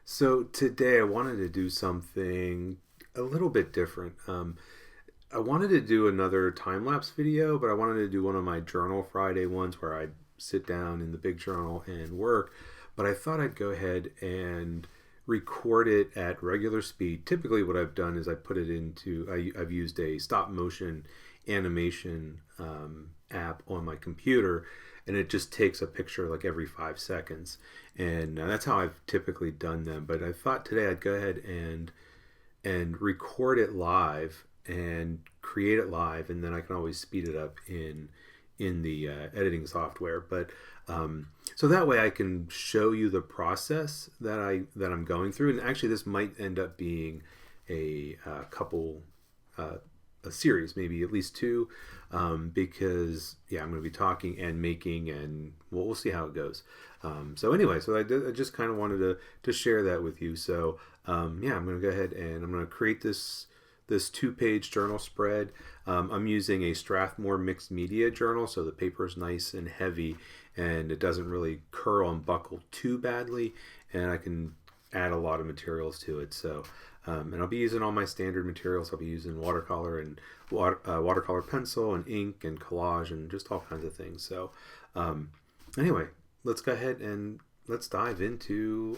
So today I wanted to do something a little bit different. I wanted to do another time lapse video, but I wanted to do one of my Journal Friday ones where I sit down in the big journal and work. But I thought I'd go ahead and record it at regular speed. Typically, what I've done is I've used a stop motion animation app on my computer, and it just takes a picture like every 5 seconds. And that's how I've typically done them. But I thought today I'd go ahead and record it live and create it live, and then I can always speed it up in the editing software. But so that way I can show you the process that I'm going through. And actually, this might end up being a series, maybe at least two, because I'm going to be talking and making, and we'll see how it goes. So anyway, I just kind of wanted to share that with you. So I'm going to go ahead and I'm going to create this 2-page journal spread. I'm using a Strathmore mixed media journal, so the paper is nice and heavy, and it doesn't really curl and buckle too badly, and I can add a lot of materials to it. So and I'll be using all my standard materials. I'll be using watercolor and watercolor pencil and ink and collage and just all kinds of things. So anyway, let's go ahead and let's dive into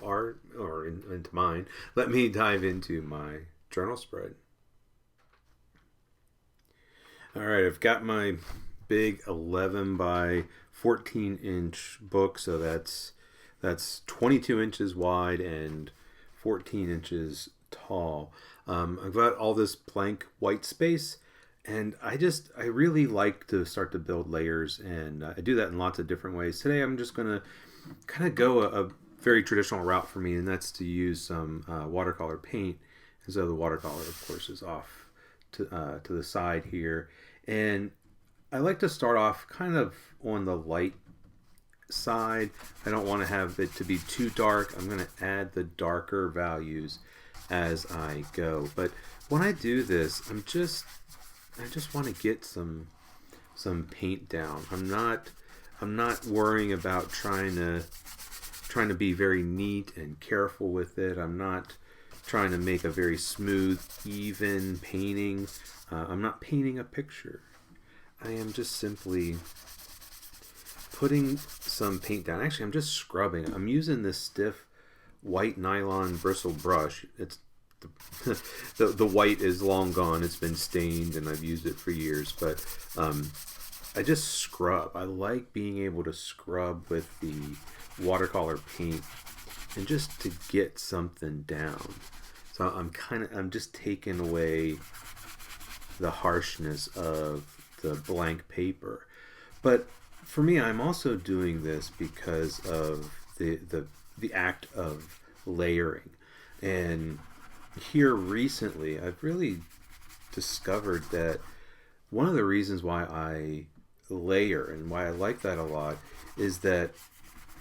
into mine. Let me dive into my journal spread. All right, I've got my big 11 by 14 inch book, so that's 22 inches wide and 14 inches tall. I've got all this blank white space, and I really like to start to build layers, and I do that in lots of different ways. Today I'm just going to kind of go a very traditional route for me, and that's to use some watercolor paint. And so the watercolor, of course, is off to the side here. And I like to start off kind of on the light side. I don't want to have it to be too dark. I'm going to add the darker values as I go. But when I do this, I just want to get some paint down. I'm not worrying about trying to be very neat and careful with it. I'm not trying to make a very smooth, even painting. I'm not painting a picture. I am just simply putting some paint down. Actually, I'm just scrubbing. I'm using this stiff white nylon bristle brush. It's the white is long gone. It's been stained, and I've used it for years. But I just scrub. I like being able to scrub with the watercolor paint, and just to get something down. So I'm just taking away the harshness of the blank paper. But for me, I'm also doing this because of the act of layering. And here recently, I've really discovered that one of the reasons why I layer and why I like that a lot is that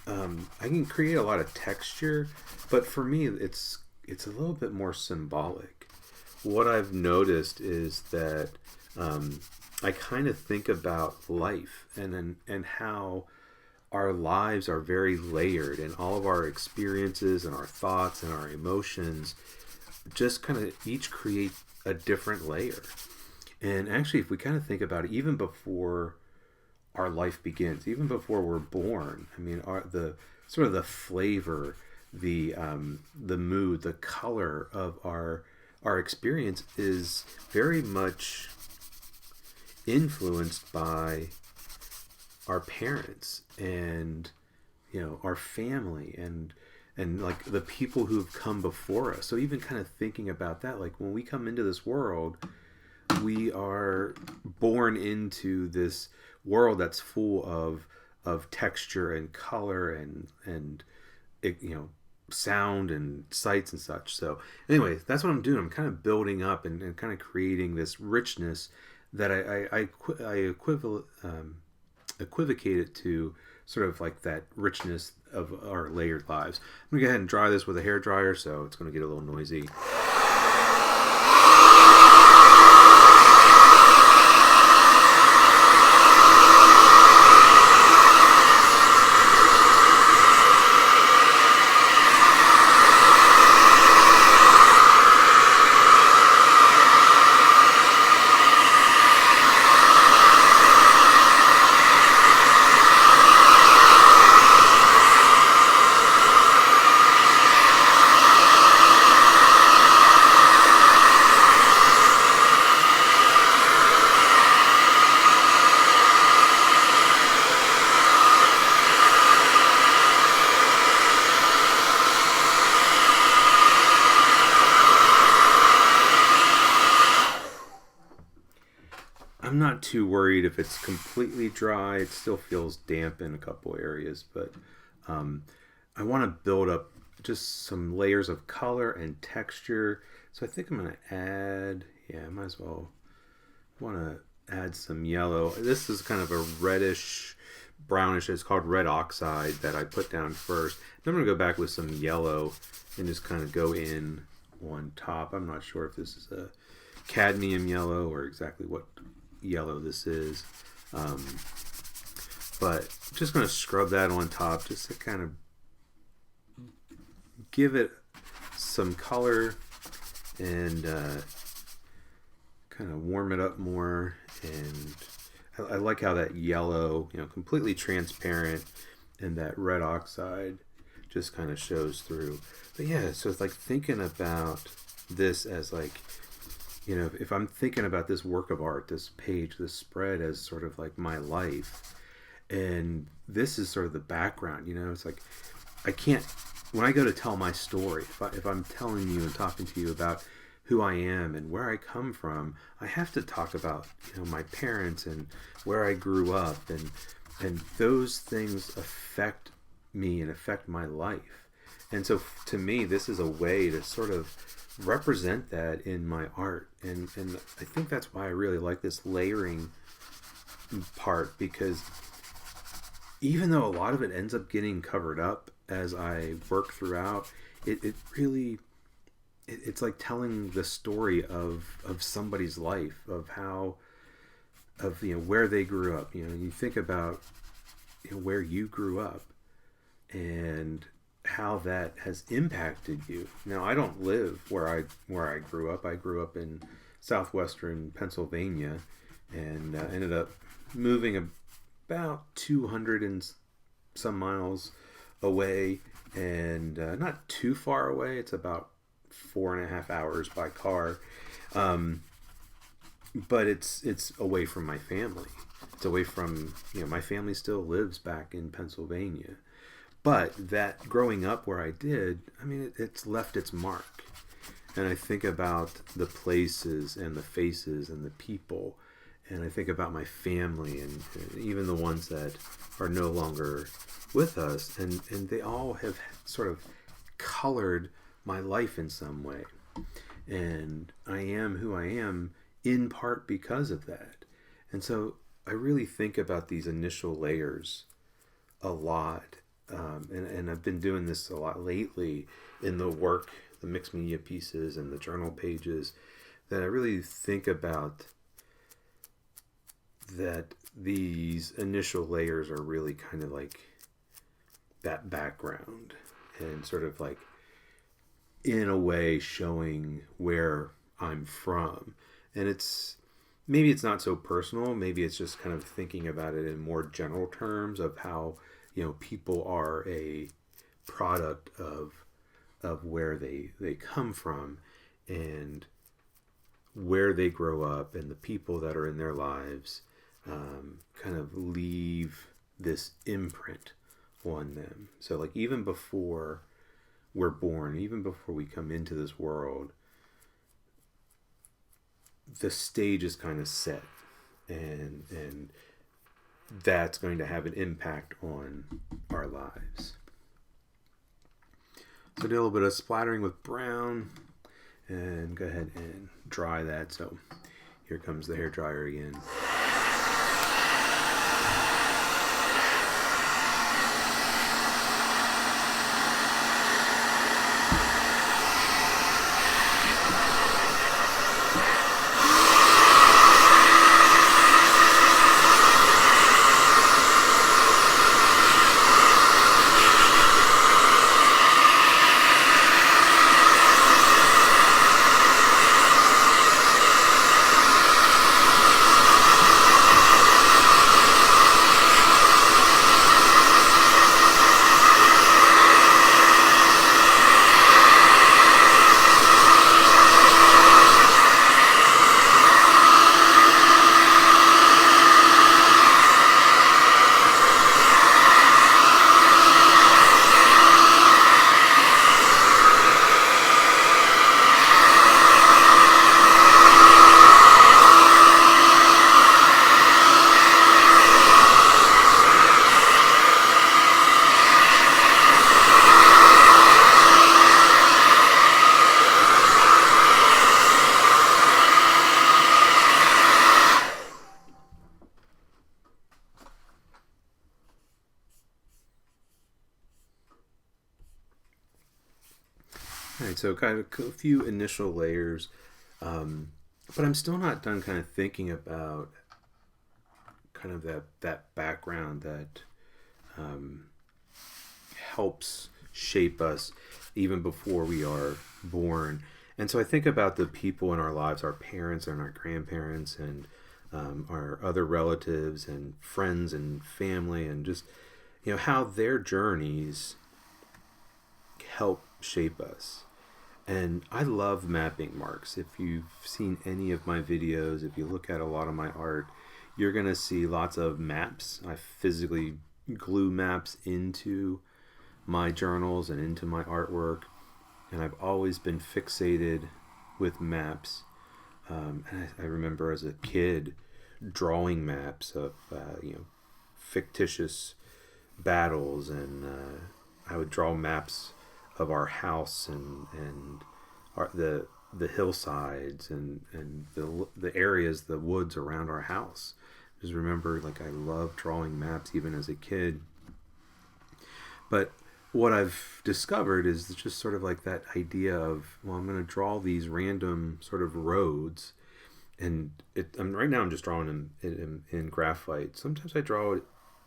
I can create a lot of texture, but for me, it's a little bit more symbolic. What I've noticed is that I kind of think about life and how our lives are very layered, and all of our experiences and our thoughts and our emotions just kind of each create a different layer. And actually, if we kind of think about it, even before our life begins, even before we're born, I mean, the sort of the flavor, the mood, the color of our experience is very much influenced by our parents and our family and like the people who've come before us. So even kind of thinking about that, like when we come into this world, we are born into this world that's full of texture and color and sound and sights and such. So anyway, that's what I'm doing. I'm kind of building up and kind of creating this richness that I equivocate it to sort of like that richness of our layered lives. I'm going to go ahead and dry this with a hair dryer, so it's going to get a little noisy. not too worried if it's completely dry. It still feels damp in a couple areas, but I want to build up just some layers of color and texture. So I think I'm going to add, I might as well want to add some yellow. This is kind of a reddish, brownish, it's called red oxide that I put down first. Then I'm going to go back with some yellow and just kind of go in on top. I'm not sure if this is a cadmium yellow or exactly what yellow this is. But just going to scrub that on top just to kind of give it some color and kind of warm it up more. And I like how that yellow, completely transparent, and that red oxide just kind of shows through. But yeah, so it's like thinking about this as like, if I'm thinking about this work of art, this page, this spread as sort of like my life, and this is sort of the background, it's like I can't, when I go to tell my story, if I'm telling you and talking to you about who I am and where I come from, I have to talk about, my parents and where I grew up, and those things affect me and affect my life. And so to me, this is a way to sort of represent that in my art. And I think that's why I really like this layering part, because even though a lot of it ends up getting covered up as I work throughout, it really, it's like telling the story of somebody's life, of how, where they grew up. You think about where you grew up and how that has impacted you. Now, I don't live where I grew up. I grew up in southwestern Pennsylvania, and ended up moving about 200 and some miles away, and not too far away. It's about 4.5 hours by car, but it's away from my family. It's away from, my family still lives back in Pennsylvania. But that growing up where I did, it's left its mark. And I think about the places and the faces and the people, and I think about my family and even the ones that are no longer with us, and they all have sort of colored my life in some way. And I am who I am in part because of that. And so I really think about these initial layers a lot. And I've been doing this a lot lately in the work, the mixed media pieces and the journal pages, that I really think about that these initial layers are really kind of like that background, and sort of like in a way showing where I'm from. And maybe it's not so personal, maybe it's just kind of thinking about it in more general terms of how people are a product of where they come from and where they grow up, and the people that are in their lives kind of leave this imprint on them. So like even before we're born, even before we come into this world, the stage is kind of set, and that's going to have an impact on our lives. So do a little bit of splattering with brown, and go ahead and dry that. So here comes the hair dryer again. All right, so kind of a few initial layers, but I'm still not done kind of thinking about kind of that background that um, helps shape us even before we are born. And so I think about the people in our lives, our parents and our grandparents, and our other relatives and friends and family, and just how their journeys help shape us. And I love mapping marks. If you've seen any of my videos, if you look at a lot of my art, you're going to see lots of maps. I physically glue maps into my journals and into my artwork. And I've always been fixated with maps. And I remember as a kid drawing maps of, fictitious battles, and I would draw maps of our house and the hillsides and the areas, the woods around our house. Just remember, like, I love drawing maps even as a kid. But what I've discovered is just sort of like that idea of, well, I'm going to draw these random sort of roads, and right now I'm just drawing them in graphite. Sometimes I draw it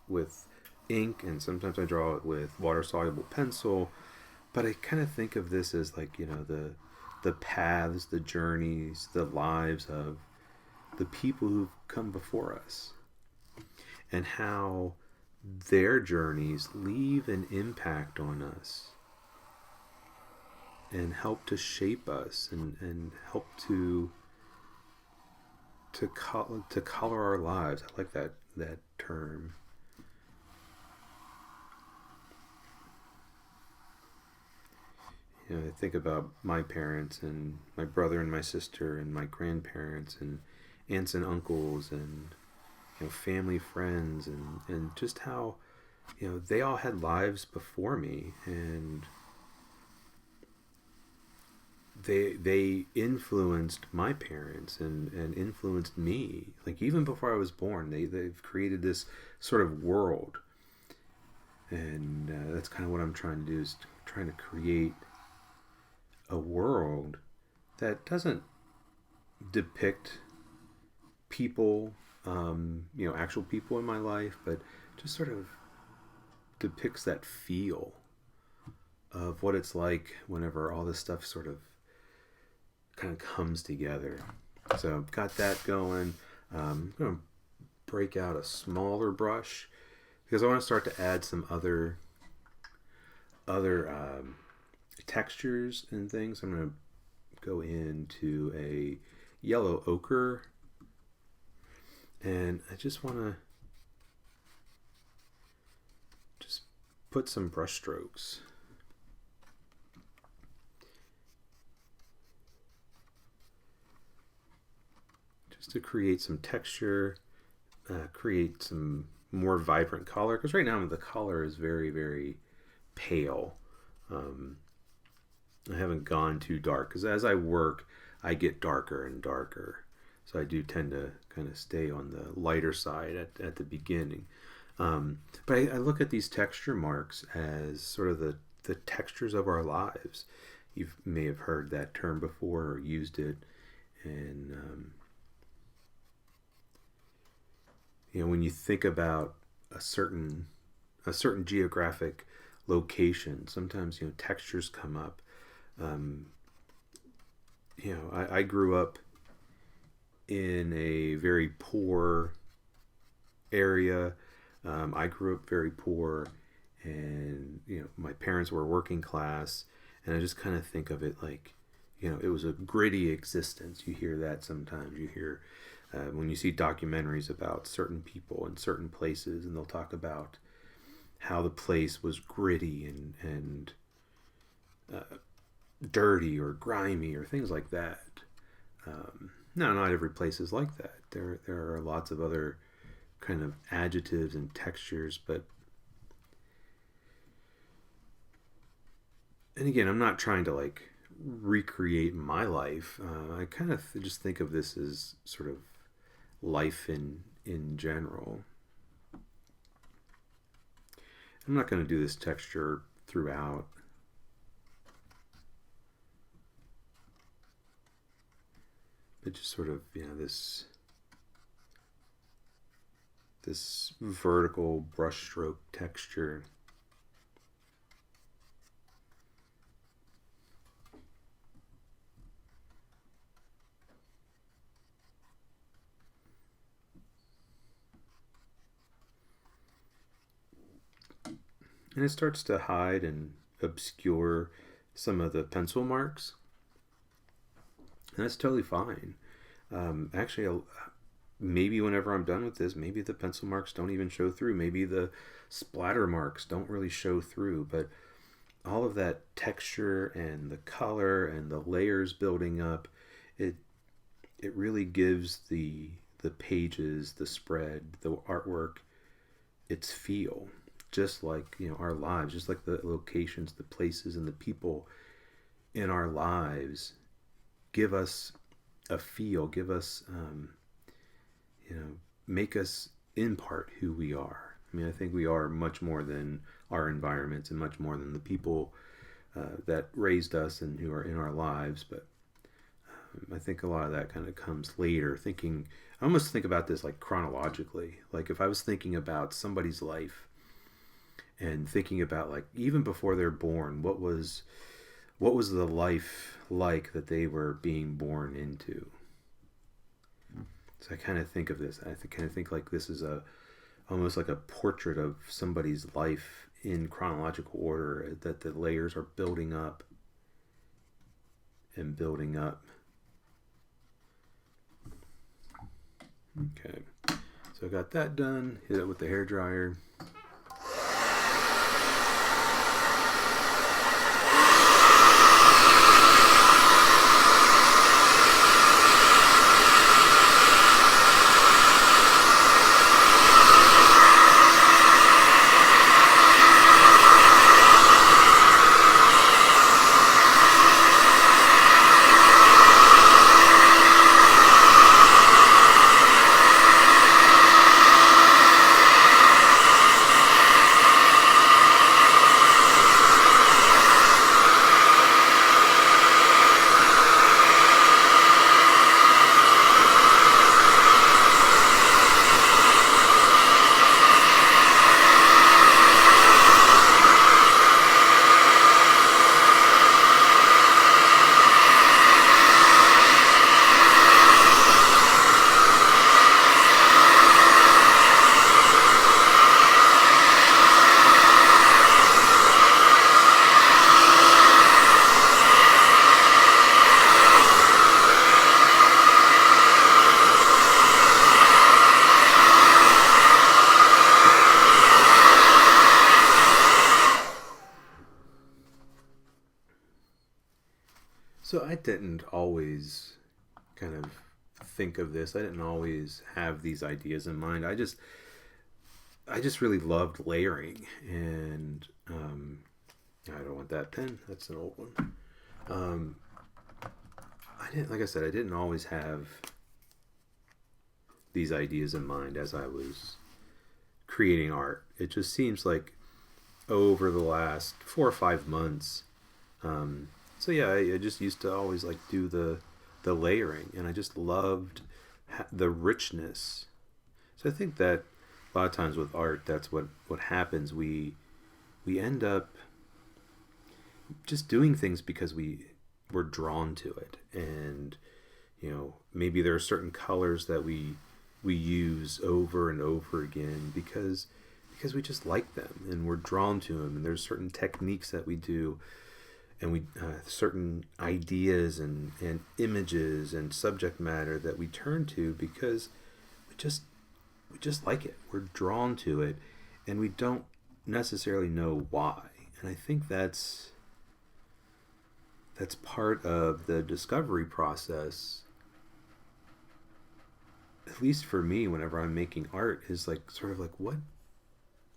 with ink, and sometimes I draw it with water soluble pencil. But I kind of think of this as like, the paths, the journeys, the lives of the people who've come before us, and how their journeys leave an impact on us and help to shape us, and help to color our lives. I like that term. I think about my parents and my brother and my sister and my grandparents and aunts and uncles and family, friends, and just how they all had lives before me, and they influenced my parents and influenced me, like even before I was born. They've created this sort of world, and that's kind of what I'm trying to do, is trying to create a world that doesn't depict people, actual people in my life, but just sort of depicts that feel of what it's like whenever all this stuff sort of kind of comes together. So I've got that going. I'm going to break out a smaller brush because I want to start to add some other textures and things. I'm going to go into a yellow ochre, and I just want to just put some brush strokes. Just to create some texture, create some more vibrant color, because right now the color is very, very pale. I haven't gone too dark, because as I work, I get darker and darker. So I do tend to kind of stay on the lighter side at the beginning. But I look at these texture marks as sort of the textures of our lives. You may have heard that term before or used it. And, when you think about a certain geographic location, sometimes, textures come up. I grew up in a very poor area. I grew up very poor, and my parents were working class, and I just kind of think of it like, it was a gritty existence. You hear that sometimes. You hear when you see documentaries about certain people in certain places, and they'll talk about how the place was gritty and dirty or grimy or things like that. Now, not every place is like that. There are lots of other kind of adjectives and textures, and again, I'm not trying to like recreate my life. I kind of just think of this as sort of life in general. I'm not going to do this texture throughout. it just sort of, this vertical brushstroke texture. And it starts to hide and obscure some of the pencil marks. And that's totally fine. Actually, maybe whenever I'm done with this, maybe the pencil marks don't even show through. Maybe the splatter marks don't really show through. But all of that texture and the color and the layers building up, it really gives the pages, the spread, the artwork, its feel. Just like our lives, just like the locations, the places, and the people in our lives give us a feel, give us, make us in part who we are. I mean, I think we are much more than our environments and much more than the people that raised us and who are in our lives. But I think a lot of that kind of comes later. I almost think about this like chronologically. Like if I was thinking about somebody's life, and thinking about like even before they're born, what was the life like that they were being born into? So I kind of think of this. I kind of think like this is almost like a portrait of somebody's life in chronological order. That the layers are building up and building up. Okay, so I got that done. Hit it with the hairdryer. So I didn't always kind of think of this. I didn't always have these ideas in mind. I just really loved layering, and I don't want that pen. That's an old one. Like I said, I didn't always have these ideas in mind as I was creating art. It just seems like over the last 4 or 5 months. So yeah, I just used to always like do the layering, and I just loved the richness. So I think that a lot of times with art, that's what happens. We end up just doing things because we're drawn to it, and maybe there are certain colors that we use over and over again because we just like them and we're drawn to them, and there's certain techniques that we do, and we certain ideas and images and subject matter that we turn to because we just like it. We're drawn to it, and we don't necessarily know why. And I think that's part of the discovery process, at least for me, whenever I'm making art, is like sort of like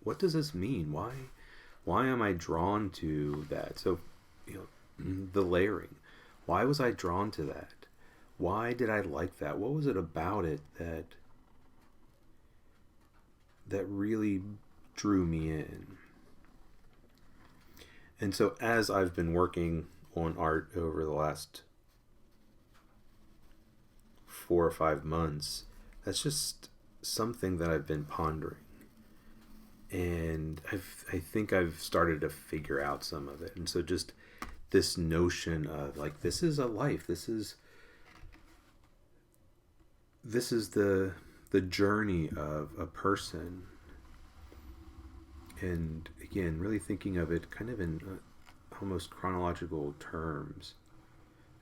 what does this mean? Why am I drawn to that? So the layering. Why was I drawn to that? Why did I like that? What was it about it that really drew me in? And so as I've been working on art over the last 4 or 5 months, that's just something that I've been pondering. And I think I've started to figure out some of it. And so just this notion of like, this is a life. This is the journey of a person. And again, really thinking of it kind of in almost chronological terms.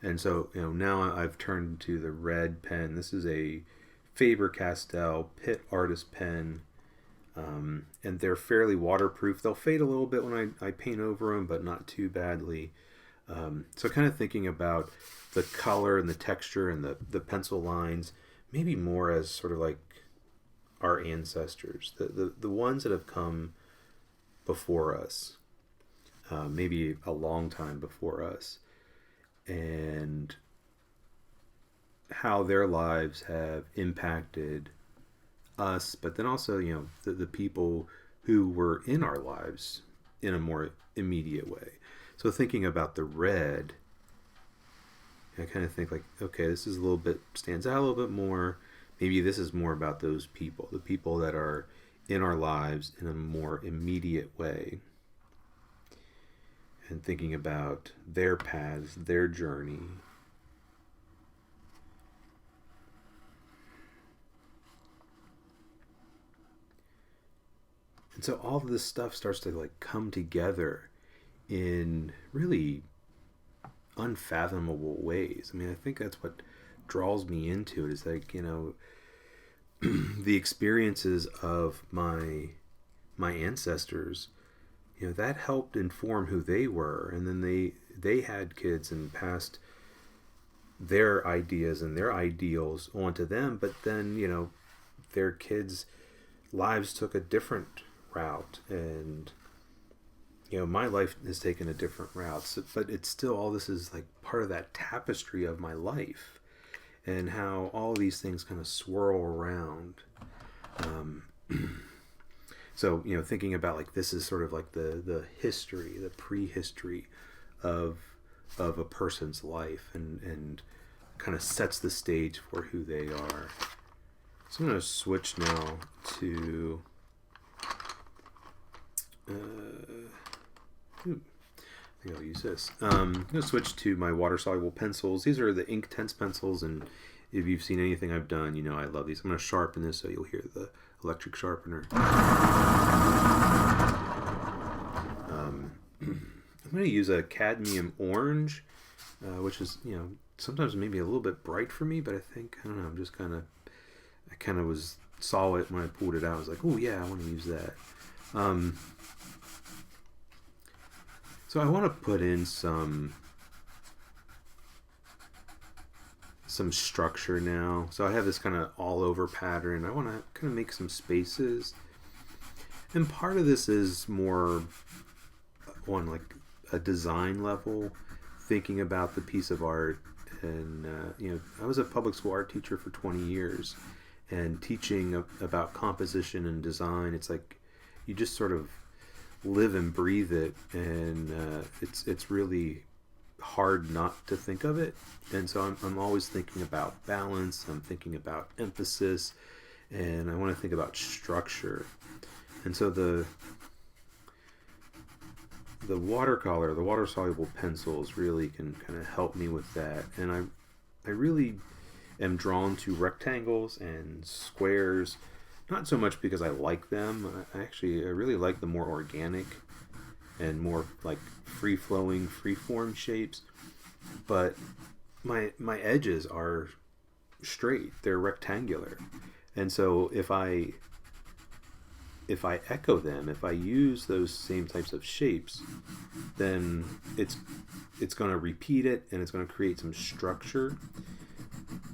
And so, now I've turned to the red pen. This is a Faber-Castell Pitt Artist pen. And they're fairly waterproof. They'll fade a little bit when I paint over them, but not too badly. So kind of thinking about the color and the texture and the pencil lines, maybe more as sort of like our ancestors, the ones that have come before us, maybe a long time before us, and how their lives have impacted us, but then also, the people who were in our lives in a more immediate way. So thinking about the red, I kind of think like, okay, this is stands out a little bit more. Maybe this is more about those people, the people that are in our lives in a more immediate way. And thinking about their paths, their journey. And so all of this stuff starts to like come together in really unfathomable ways. I mean, I think that's what draws me into it, is like, the experiences of my ancestors, that helped inform who they were. And then they had kids and passed their ideas and their ideals onto them. But then, their kids' lives took a different route, and my life has taken a different route, but it's still, all this is like part of that tapestry of my life, and how all these things kind of swirl around. So thinking about like, this is sort of like the history, the prehistory of a person's life, and kind of sets the stage for who they are. So I'm going to switch now to I think I'll use this. I'm going to switch to my water-soluble pencils. These are the Inktense pencils, and if you've seen anything I've done, I love these. I'm going to sharpen this so you'll hear the electric sharpener. I'm going to use a cadmium orange, which is, sometimes maybe a little bit bright for me, but I think, I don't know, I kind of saw it when I pulled it out. I was like, oh yeah, I want to use that. So I want to put in some structure now. So I have this kind of all over pattern. I want to kind of make some spaces. And part of this is more on like a design level, thinking about the piece of art. And, I was a public school art teacher for 20 years, and teaching about composition and design. It's like you just sort of live and breathe it, and it's really hard not to think of it. And so I'm always thinking about balance. I'm thinking about emphasis, and I want to think about structure. And so the watercolor, the water soluble pencils really can kind of help me with that. And I really am drawn to rectangles and squares. Not so much because I like them. I really like the more organic and more like free-flowing, free-form shapes. But my edges are straight. They're rectangular. And so if I echo them, if I use those same types of shapes, then it's going to repeat it, and it's going to create some structure.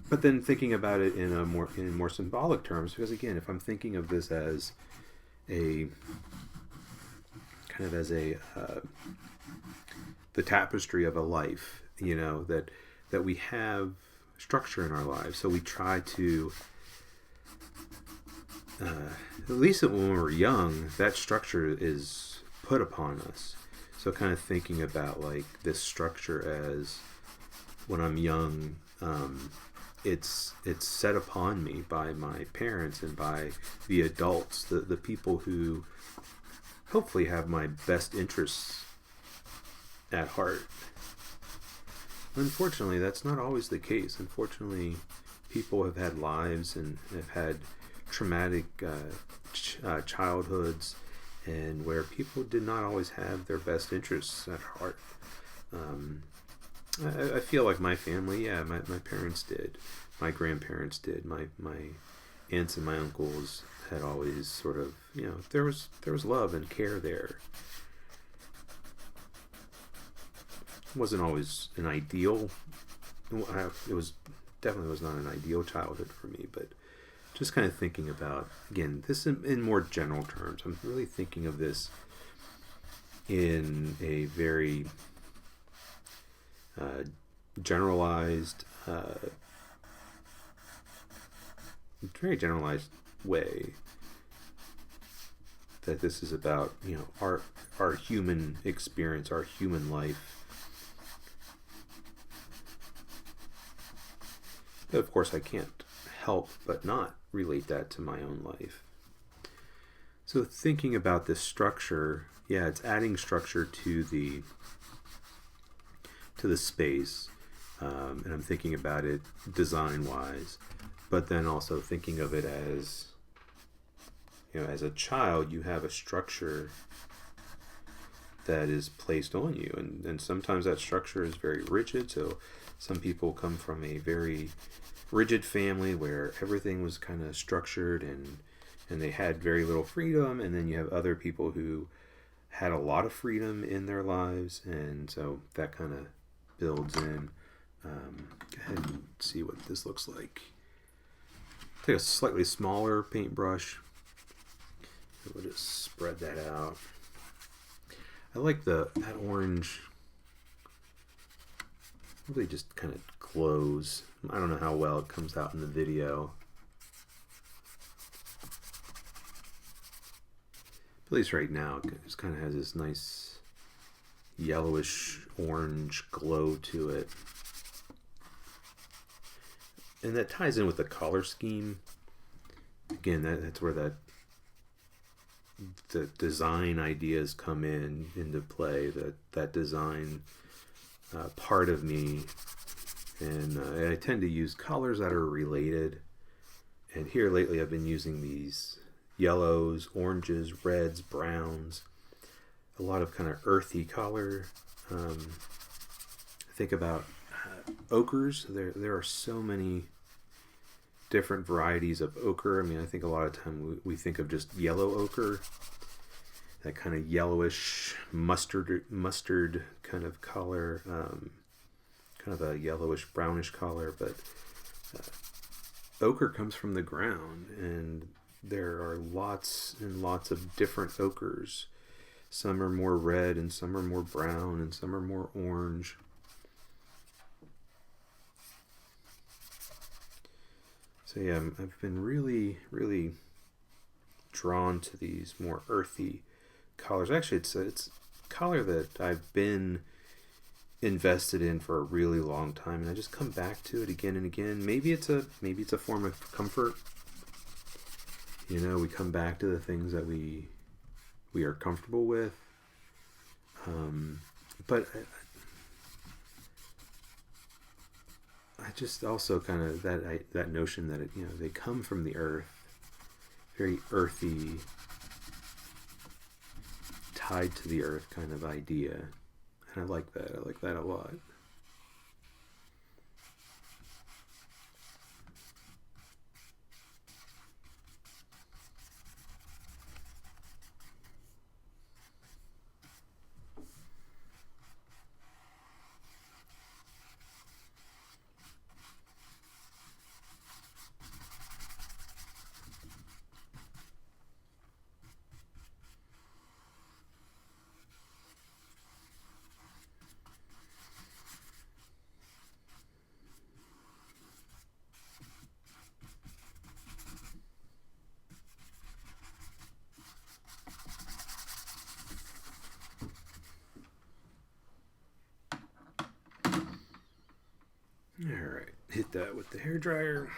But then thinking about it in more symbolic terms, because again, if I'm thinking of this as the tapestry of a life, that we have structure in our lives. So we try to, at least when we're young, that structure is put upon us. So kind of thinking about like this structure as when I'm young, it's set upon me by my parents and by the adults, the people who hopefully have my best interests at heart. Unfortunately, that's not always the case. Unfortunately, people have had lives and have had traumatic childhoods, and where people did not always have their best interests at heart. I feel like my family, yeah, my parents did. My grandparents did. My aunts and my uncles had always sort of, there was love and care there. It wasn't always an ideal. It was definitely was not an ideal childhood for me, but just kind of thinking about, again, this in more general terms. I'm really thinking of this in a very generalized way, that this is about our human experience, our human life. But of course, I can't help but not relate that to my own life. So thinking about this structure, yeah, it's adding structure to the space, and I'm thinking about it design-wise, but then also thinking of it as, as a child, you have a structure that is placed on you, and sometimes that structure is very rigid. So some people come from a very rigid family where everything was kind of structured and they had very little freedom, and then you have other people who had a lot of freedom in their lives, and so that kind of builds in. Go ahead and see what this looks like. Take a slightly smaller paintbrush. We'll just spread that out. I like that orange. Really just kind of glows. I don't know how well it comes out in the video. At least right now, it just kind of has this nice yellowish orange glow to it. And that ties in with the color scheme. Again, that's where the design ideas come into play. That design part of me, and I tend to use colors that are related. And here lately, I've been using these yellows, oranges, reds, browns, a lot of kind of earthy color. Think about ochres. There are so many different varieties of ochre. I mean, I think a lot of time we think of just yellow ochre, that kind of yellowish mustard kind of color, kind of a yellowish brownish color. But ochre comes from the ground, and there are lots and lots of different ochres. Some are more red, and some are more brown, and some are more orange. So yeah, I've been really, really drawn to these more earthy colors. Actually, it's a color that I've been invested in for a really long time, and I just come back to it again and again. Maybe it's a form of comfort. We come back to the things that we are comfortable with. But I just also kind of that notion that they come from the earth, very earthy, tied to the earth kind of idea, and I like that. I like that a lot. All right. hit that with the hairdryer.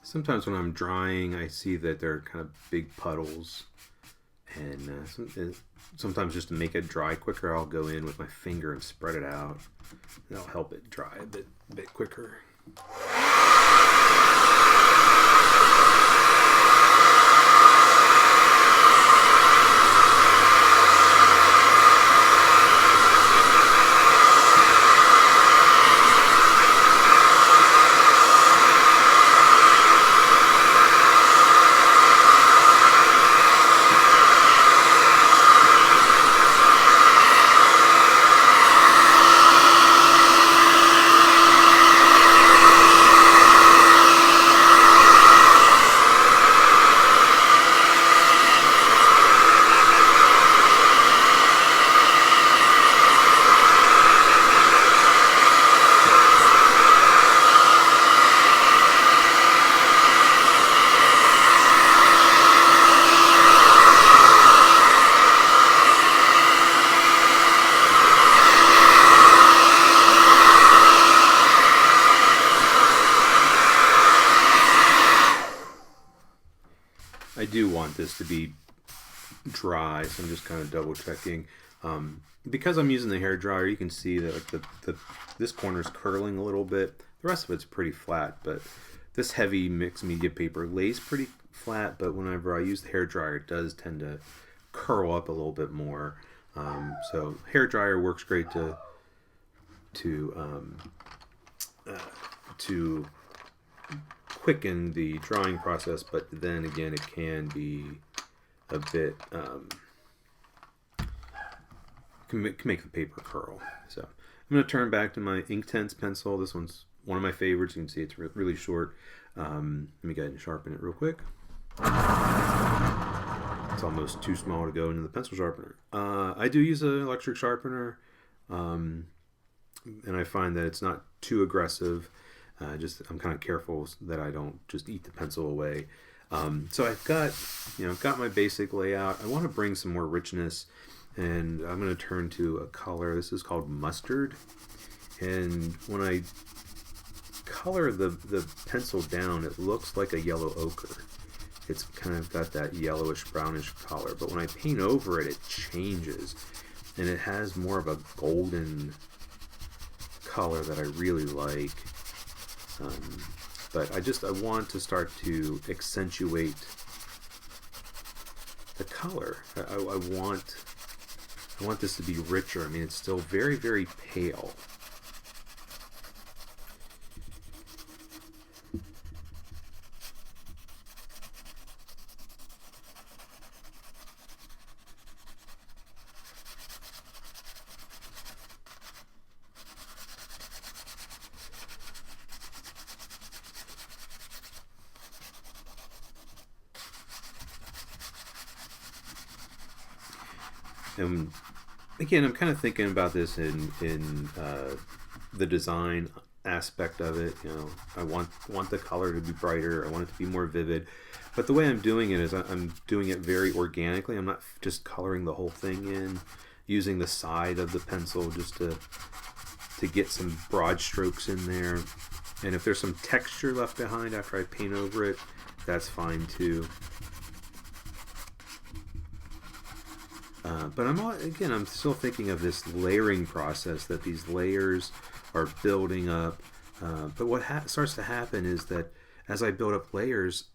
Sometimes when I'm drying, I see that there are kind of big puddles, and sometimes just to make it dry quicker, I'll go in with my finger and spread it out. That'll help it dry a bit quicker. I do want this to be dry, so I'm just kind of double checking. Because I'm using the hair dryer, you can see that like this corner is curling a little bit. The rest of it's pretty flat, but this heavy mixed media paper lays pretty flat, but whenever I use the hair dryer, it does tend to curl up a little bit more. So hair dryer works great to quicken the drying process, but then again it can be a bit can make the paper curl. So I'm going to turn back to my Inktense pencil. This one's one of my favorites. You can see it's really short. Let me go ahead and sharpen it real quick. It's almost too small to go into the pencil sharpener. I do use an electric sharpener, and I find that it's not too aggressive. I'm kind of careful that I don't just eat the pencil away. So I've got my basic layout. I want to bring some more richness, and I'm going to turn to a color. This is called Mustard, and when I color the pencil down, it looks like a yellow ochre. It's kind of got that yellowish brownish color, but when I paint over it, it changes, and it has more of a golden color that I really like. But I want to start to accentuate the color. I want this to be richer. I mean, it's still very, very pale. And again, I'm kind of thinking about this in the design aspect of it. You know, I want the color to be brighter. I want it to be more vivid. But the way I'm doing it is I'm doing it very organically. I'm not just coloring the whole thing in, using the side of the pencil just to get some broad strokes in there. And if there's some texture left behind after I paint over it, that's fine too. But I'm still thinking of this layering process, that these layers are building up. But what starts to happen is that as I build up layers,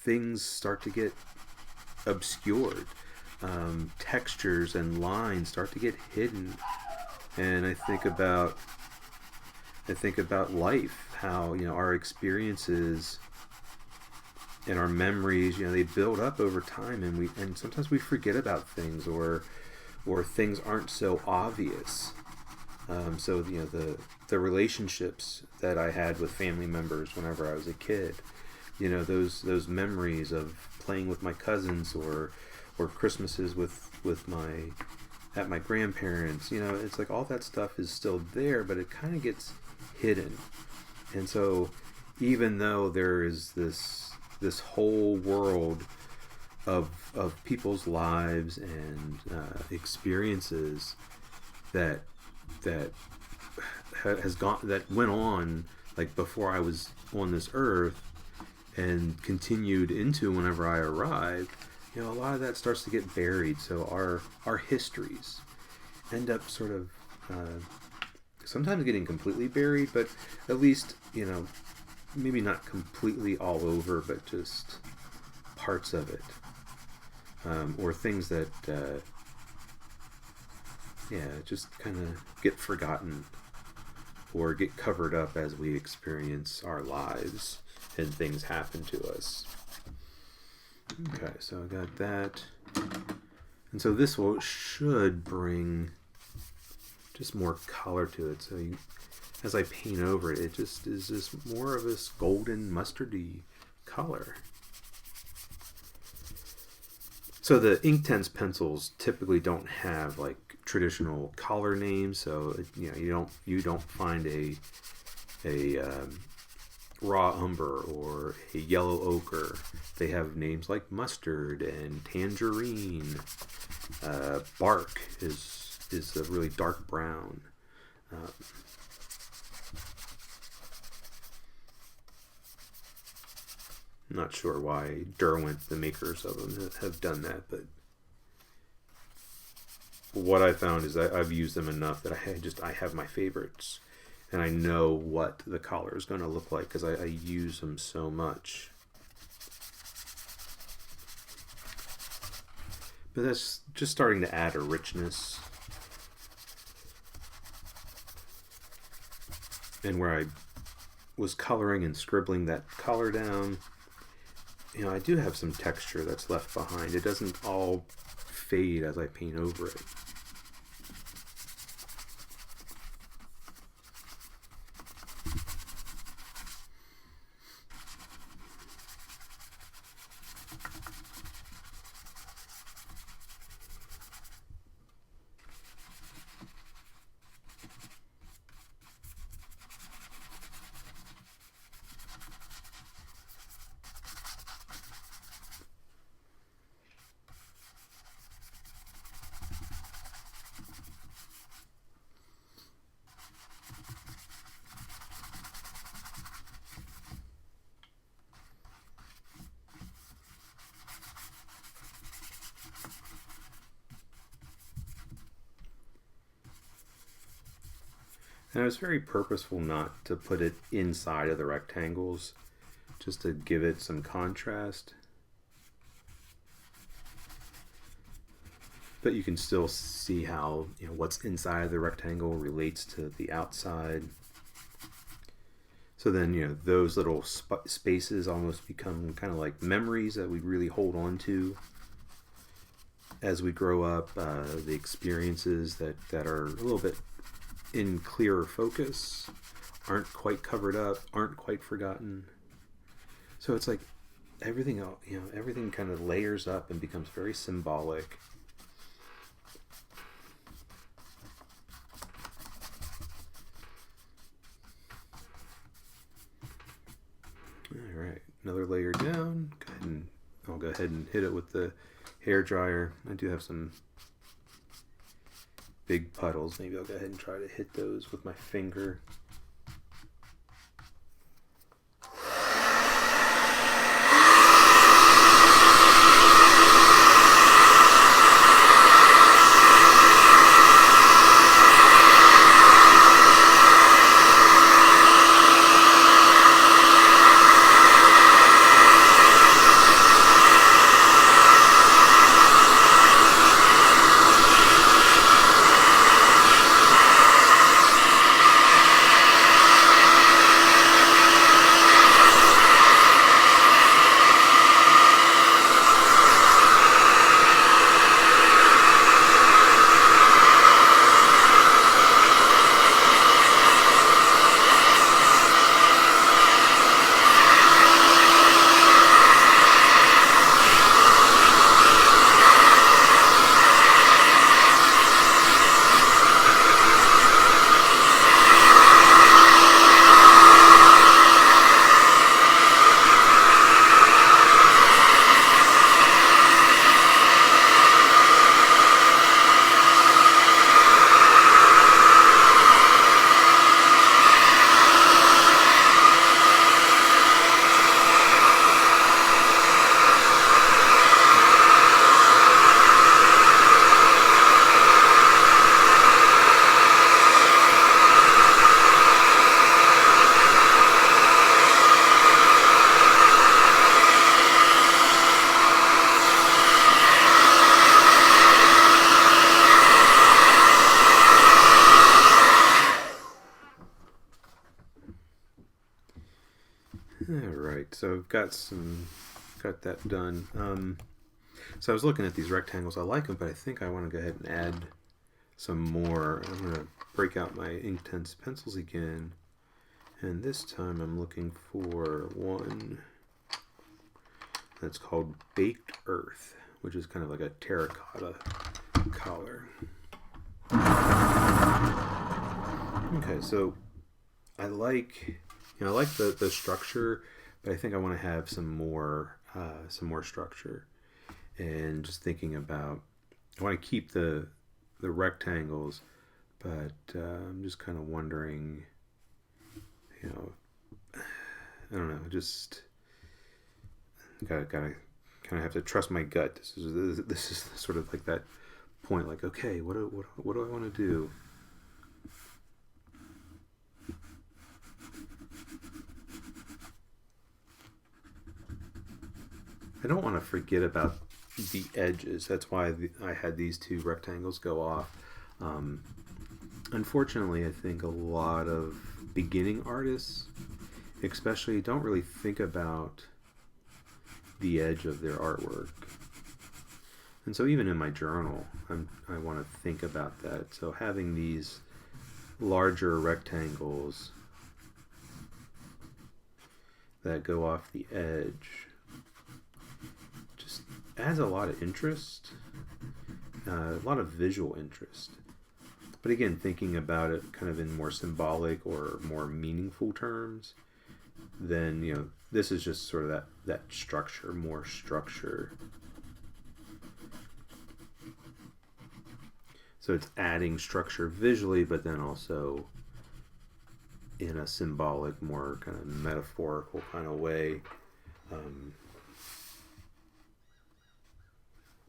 things start to get obscured. Textures and lines start to get hidden. And I think about I think about life, how, our experiences and our memories, they build up over time, and sometimes we forget about things, or things aren't so obvious. So the relationships that I had with family members whenever I was a kid, those memories of playing with my cousins, or Christmases with my grandparents, it's like all that stuff is still there, but it kind of gets hidden. And so even though there is this whole world of people's lives and experiences that went on, like, before I was on this earth, and continued into whenever I arrived, a lot of that starts to get buried. So our histories end up sort of sometimes getting completely buried, but at least, maybe not completely all over, but just parts of it, or things that just kind of get forgotten or get covered up as we experience our lives and things happen to us. Okay, so I got that. And so this should bring just more color to it. So as I paint over it, it just is just more of this golden mustardy color. So the Inktense pencils typically don't have like traditional color names, so you don't find a raw umber or a yellow ochre. They have names like mustard and tangerine. Bark is a really dark brown. I'm not sure why Derwent, the makers of them, have done that, but what I found is that I've used them enough that I have my favorites, and I know what the collar is going to look like because I use them so much. But that's just starting to add a richness. And where I was coloring and scribbling that color down, I do have some texture that's left behind. It doesn't all fade as I paint over it. And I was very purposeful not to put it inside of the rectangles, just to give it some contrast. But you can still see how what's inside of the rectangle relates to the outside. So then those little spaces almost become kind of like memories that we really hold on to as we grow up. The experiences that are a little bit in clearer focus, aren't quite covered up, aren't quite forgotten. So it's like everything kind of layers up and becomes very symbolic. All right, another layer down. I'll go ahead and hit it with the hair dryer. I do have some big puddles. Maybe I'll go ahead and try to hit those with my finger. so I've got that done. So I was looking at these rectangles. I like them, but I think I want to go ahead and add some more. I'm going to break out my Inktense pencils again. And this time I'm looking for one that's called Baked Earth, which is kind of like a terracotta color. Okay, so I like the structure, but I think I want to have some more structure. And just thinking about, I want to keep the rectangles, but I'm just kind of wondering, I don't know, just gotta kind of have to trust my gut. This is sort of like that point, like, okay, what do I want to do? I don't want to forget about the edges. That's why I had these two rectangles go off. Unfortunately, I think a lot of beginning artists, especially, don't really think about the edge of their artwork. And so even in my journal, I want to think about that. So having these larger rectangles that go off the edge just adds a lot of interest, a lot of visual interest. But again, thinking about it kind of in more symbolic or more meaningful terms, then, this is just sort of that structure, more structure. So it's adding structure visually, but then also in a symbolic, more kind of metaphorical kind of way.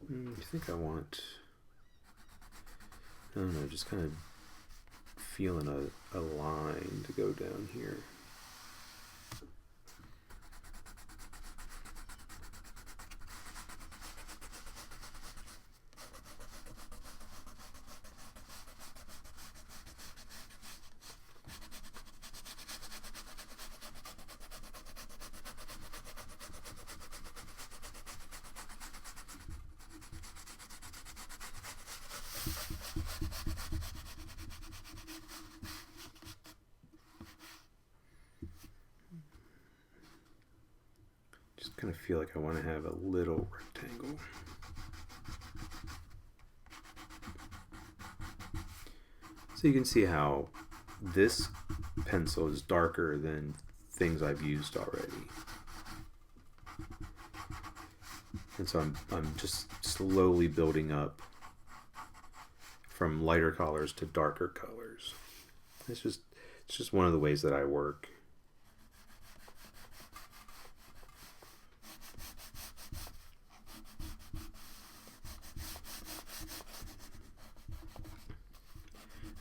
I think I want, I don't know, just kind of feeling a line to go down here. Kind of feel like I want to have a little rectangle. So you can see how this pencil is darker than things I've used already. And so I'm just slowly building up from lighter colors to darker colors. It's just one of the ways that I work.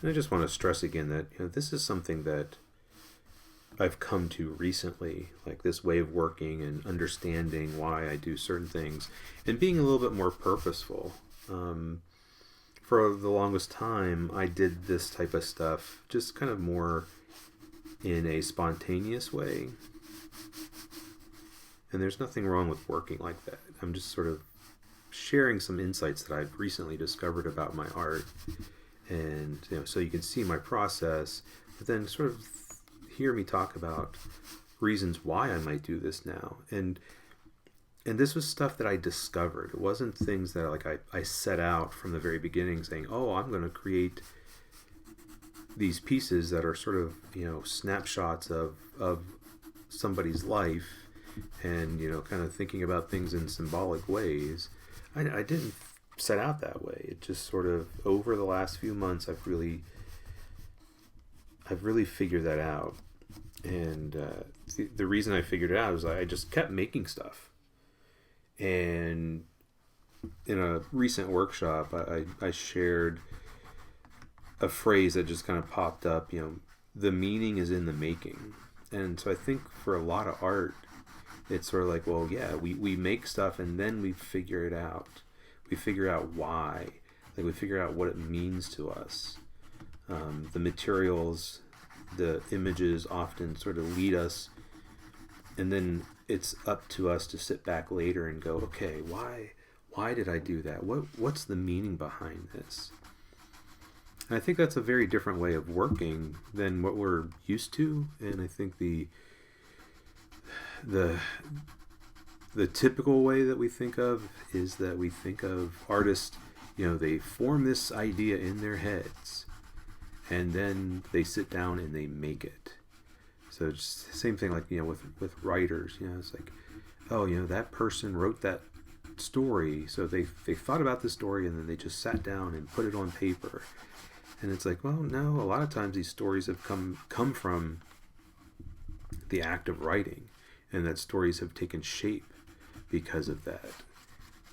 And I just want to stress again that this is something that I've come to recently, like this way of working and understanding why I do certain things and being a little bit more purposeful. For the longest time, I did this type of stuff just kind of more in a spontaneous way. And there's nothing wrong with working like that. I'm just sort of sharing some insights that I've recently discovered about my art. And so you can see my process, but then sort of hear me talk about reasons why I might do this now. And this was stuff that I discovered. It wasn't things that I set out from the very beginning saying, oh, I'm going to create these pieces that are sort of snapshots of somebody's life, and kind of thinking about things in symbolic ways. I didn't set out that way. It just sort of, over the last few months, I've really figured that out. And the reason I figured it out is I just kept making stuff. And in a recent workshop, I shared a phrase that just kind of popped up, the meaning is in the making. And so I think for a lot of art, it's sort of like, well, yeah, we make stuff and then we figure it out. We figure out why. Like, we figure out what it means to us. The materials, the images often sort of lead us and then it's up to us to sit back later and go, okay, why did I do that? What's the meaning behind this? And I think that's a very different way of working than what we're used to. And I think the the typical way that we think of is that we think of artists, they form this idea in their heads and then they sit down and they make it. So it's the same thing like, with writers, it's like, oh, that person wrote that story. So they thought about the story and then they just sat down and put it on paper. And it's like, well, no, a lot of times these stories have come from the act of writing, and that stories have taken shape because of that.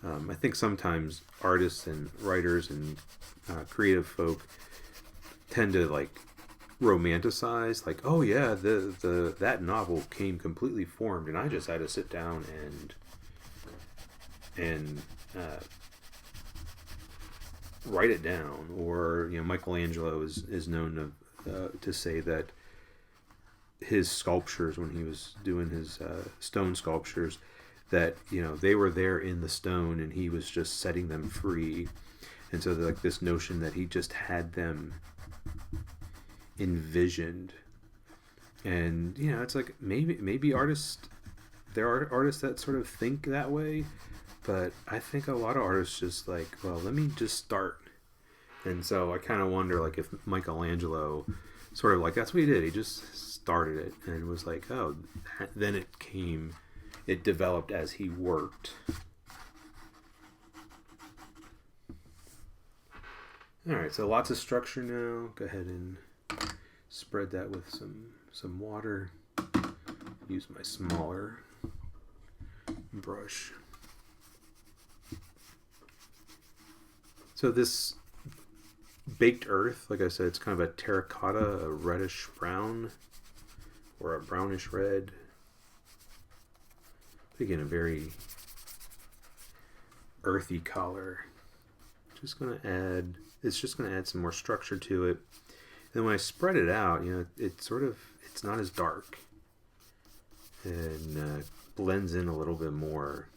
I think sometimes artists and writers and creative folk tend to like romanticize, like, oh yeah, that novel came completely formed, and I just had to sit down and write it down. Or Michelangelo is known to say that his sculptures, when he was doing his stone sculptures, that they were there in the stone and he was just setting them free. And so like this notion that he just had them envisioned. And it's like maybe artists, there are artists that sort of think that way, but I think a lot of artists just like, well, let me just start. And so I kind of wonder, like, if Michelangelo sort of like, that's what he did, he just started it and was like, oh, then it developed as he worked. Alright, so lots of structure now. Go ahead and spread that with some water. Use my smaller brush. So this baked earth, like I said, it's kind of a terracotta, a reddish brown, or a brownish red. Again, a very earthy color. It's just going to add some more structure to it. And when I spread it out, it's not as dark and blends in a little bit more.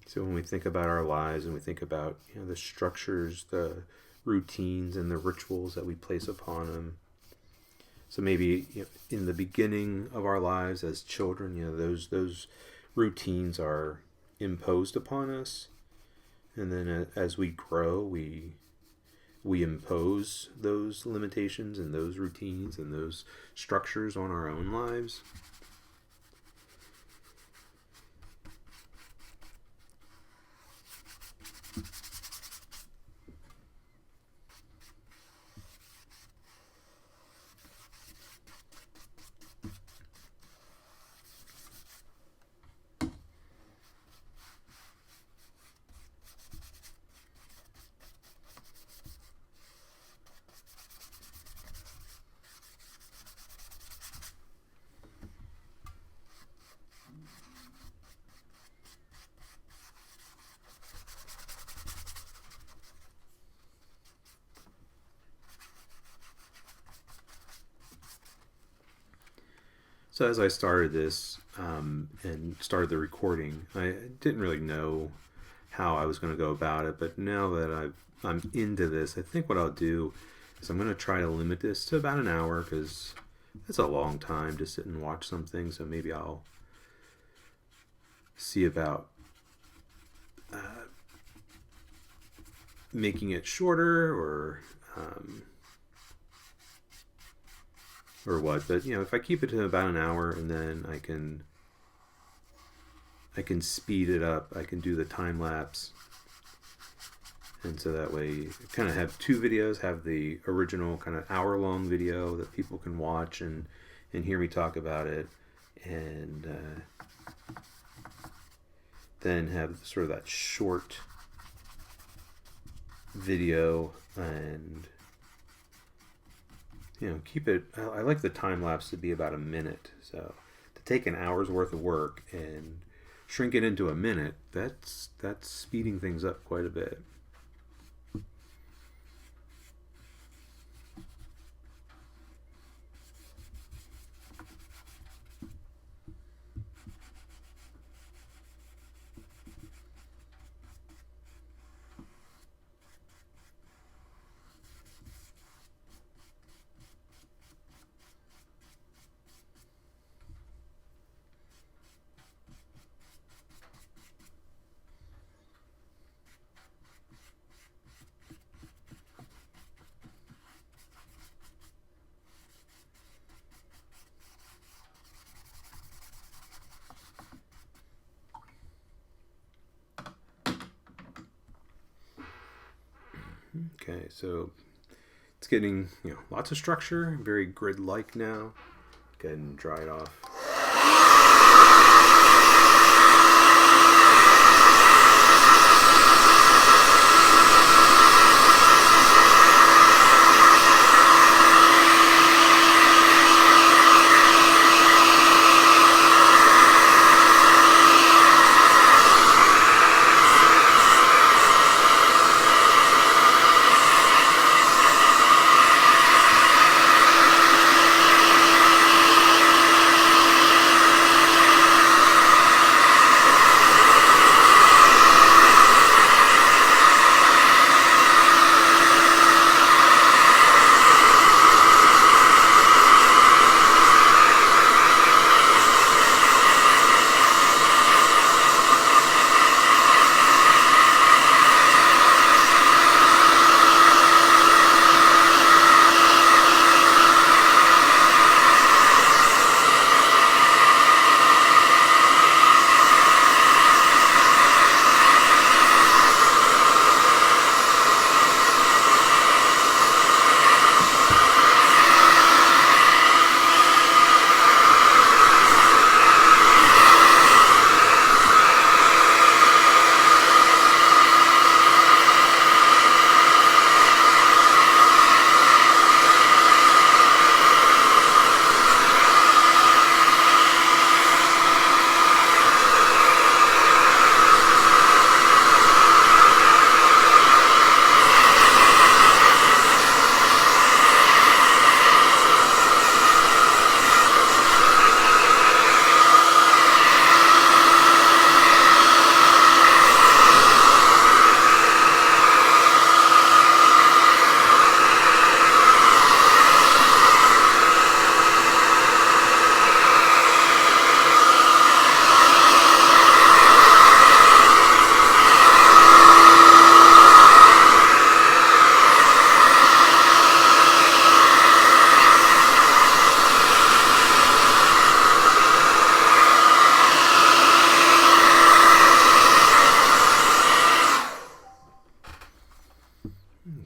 So when we think about our lives and we think about the structures, the routines, and the rituals that we place upon them. So maybe in the beginning of our lives as children, those routines are imposed upon us, and then as we grow, we impose those limitations and those routines and those structures on our own lives. So as I started this and started the recording, I didn't really know how I was going to go about it, but now that I'm into this, I think what I'll do is I'm going to try to limit this to about an hour, because that's a long time to sit and watch something. So maybe I'll see about making it shorter or what. But if I keep it to about an hour, and then I can speed it up, I can do the time lapse, and so that way kind of have two videos, have the original kind of hour-long video that people can watch and hear me talk about it, and then have sort of that short video, and keep it. I like the time lapse to be about a minute. So to take an hour's worth of work and shrink it into a minute, that's speeding things up quite a bit. Okay, so it's getting, lots of structure, very grid-like now. Go ahead and dry it off.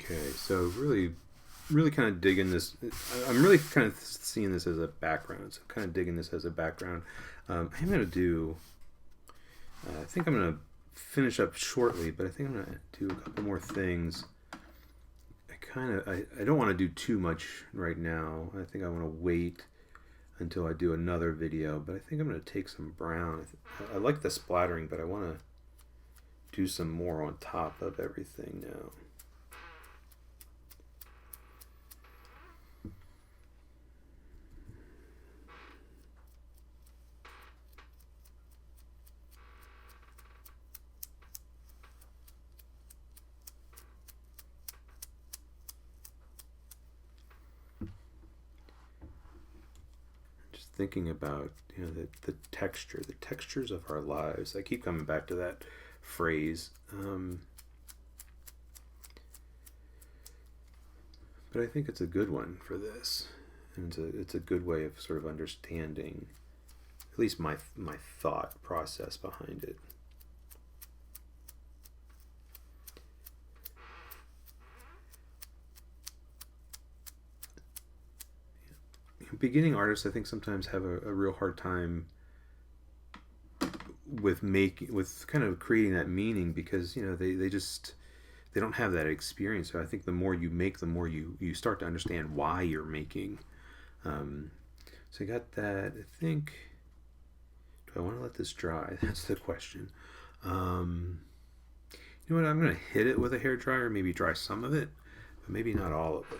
Okay, so really kind of digging this. I'm really kind of seeing this as a background. So kind of digging this as a background. I'm going to do, I think I'm going to finish up shortly, but I think I'm going to do a couple more things. I don't want to do too much right now. I think I want to wait until I do another video, but I think I'm going to take some brown. I like the splattering, but I want to do some more on top of everything now. Thinking about the textures of our lives. I keep coming back to that phrase, but I think it's a good one for this, and it's a good way of sort of understanding at least my thought process behind it. Beginning artists, I think, sometimes have a real hard time with kind of creating that meaning, because they don't have that experience. So I think the more you make, the more you start to understand why you're making. So I got that. I think, do I want to let this dry? That's the question. You know what? I'm going to hit it with a hairdryer, maybe dry some of it, but maybe not all of it.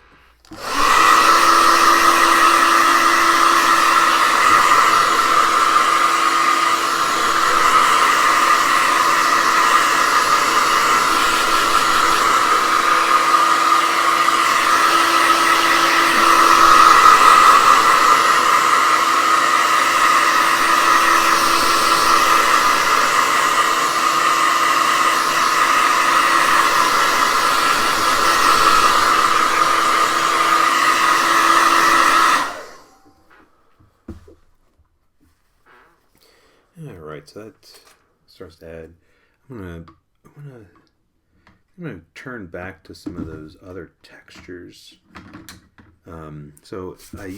So that starts to add. I'm gonna I'm going to turn back to some of those other textures. So I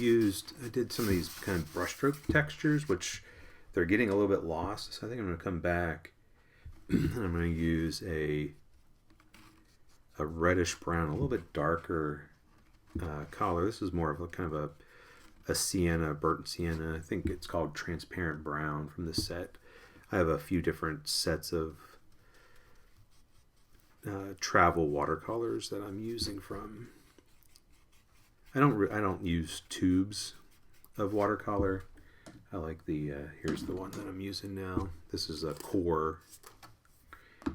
did some of these kind of brushstroke textures, which they're getting a little bit lost. So I think I'm going to come back and I'm going to use a reddish brown, a little bit darker color. This is more of a kind of a sienna, burnt sienna. I think it's called transparent brown from the set. I have a few different sets of travel watercolors that I'm using from. I don't use tubes of watercolor. I like the here's the one that I'm using now. This is a Core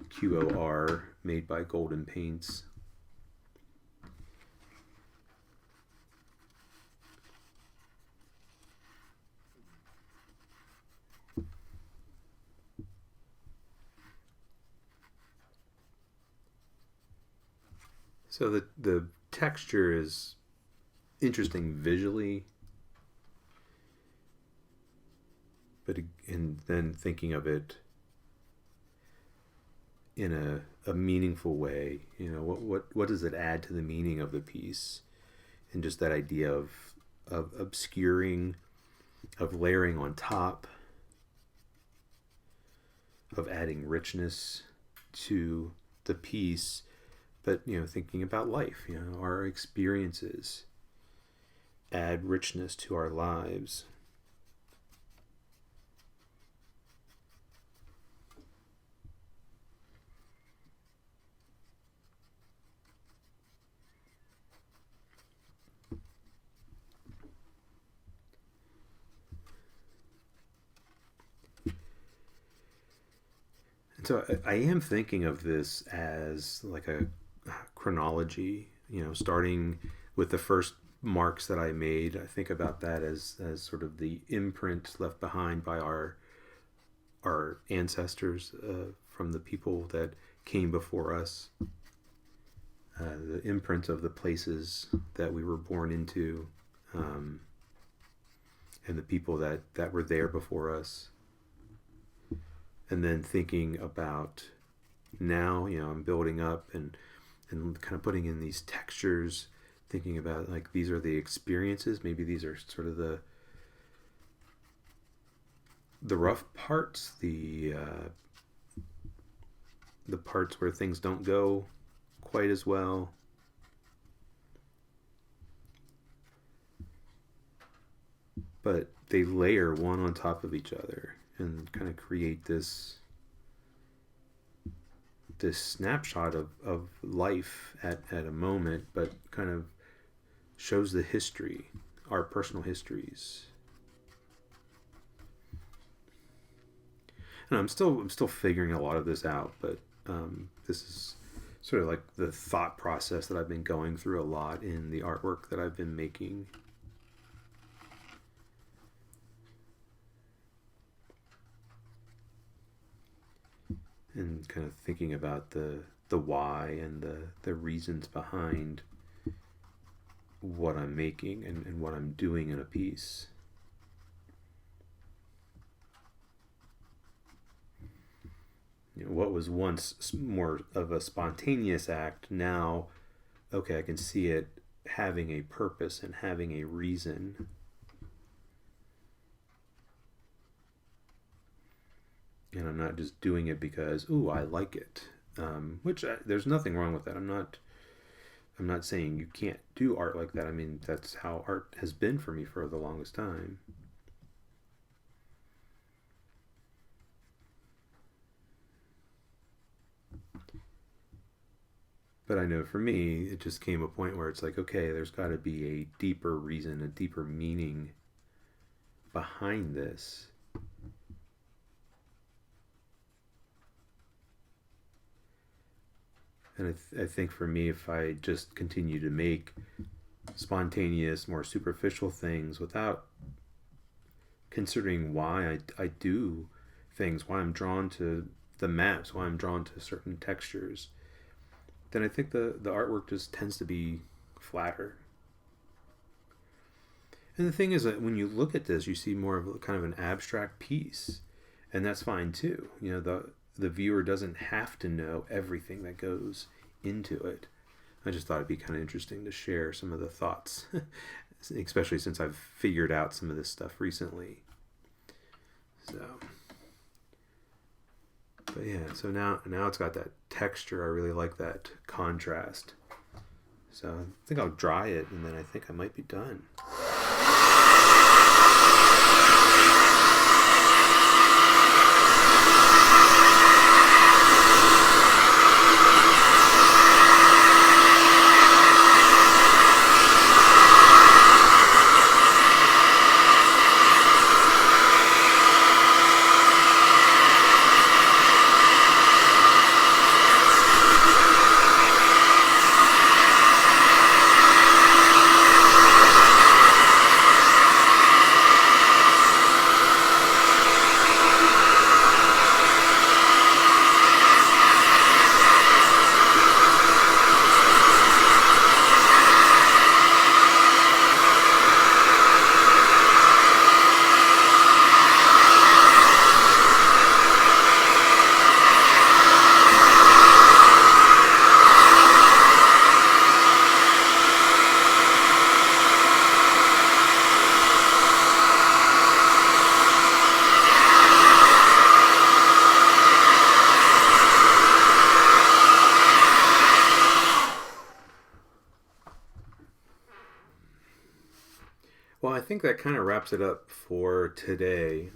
QOR made by Golden Paints. So the texture is interesting visually, and then thinking of it in a meaningful way. What does it add to the meaning of the piece? And just that idea of obscuring, of layering on top, of adding richness to the piece, but thinking about life, our experiences add richness to our lives. And so I am thinking of this as like a chronology, starting with the first marks that I made. I think about that as sort of the imprint left behind by our ancestors, from the people that came before us, the imprint of the places that we were born into, and the people that were there before us. And then thinking about now, I'm building up and kind of putting in these textures, thinking about like these are the experiences. Maybe these are sort of the rough parts, the parts where things don't go quite as well. But they layer one on top of each other and kind of create this snapshot of life at a moment, but kind of shows the history, our personal histories. And I'm still figuring a lot of this out, but this is sort of like the thought process that I've been going through a lot in the artwork that I've been making. And kind of thinking about the why and the reasons behind what I'm making and what I'm doing in a piece. What was once more of a spontaneous act, now, okay, I can see it having a purpose and having a reason. And I'm not just doing it because, ooh, I like it. There's nothing wrong with that. I'm not saying you can't do art like that. I mean, that's how art has been for me for the longest time. But I know for me, it just came a point where it's like, okay, there's got to be a deeper reason, a deeper meaning behind this. And I think for me, if I just continue to make spontaneous, more superficial things without considering why I do things, why I'm drawn to the maps, why I'm drawn to certain textures, then I think the artwork just tends to be flatter. And the thing is that when you look at this, you see more of a kind of an abstract piece, and that's fine too. The viewer doesn't have to know everything that goes into it. I just thought it'd be kind of interesting to share some of the thoughts, especially since I've figured out some of this stuff recently. So, but yeah, so now it's got that texture. I really like that contrast. So I think I'll dry it, and then I think I might be done. Well, I think that kind of wraps it up for today.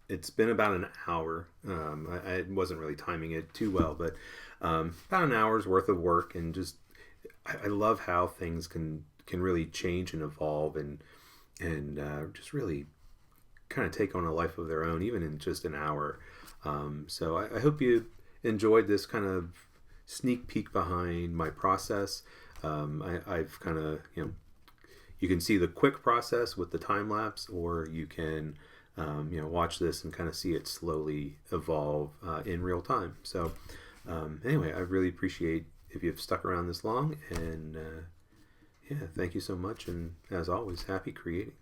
It's been about an hour. I wasn't really timing it too well, but about an hour's worth of work, and just I love how things can really change and evolve, and just really kind of take on a life of their own, even in just an hour. So I hope you enjoyed this kind of sneak peek behind my process. I've kind of, you can see the quick process with the time lapse, or you can, watch this and kind of see it slowly evolve in real time. So anyway, I really appreciate if you've stuck around this long, and thank you so much. And as always, happy creating.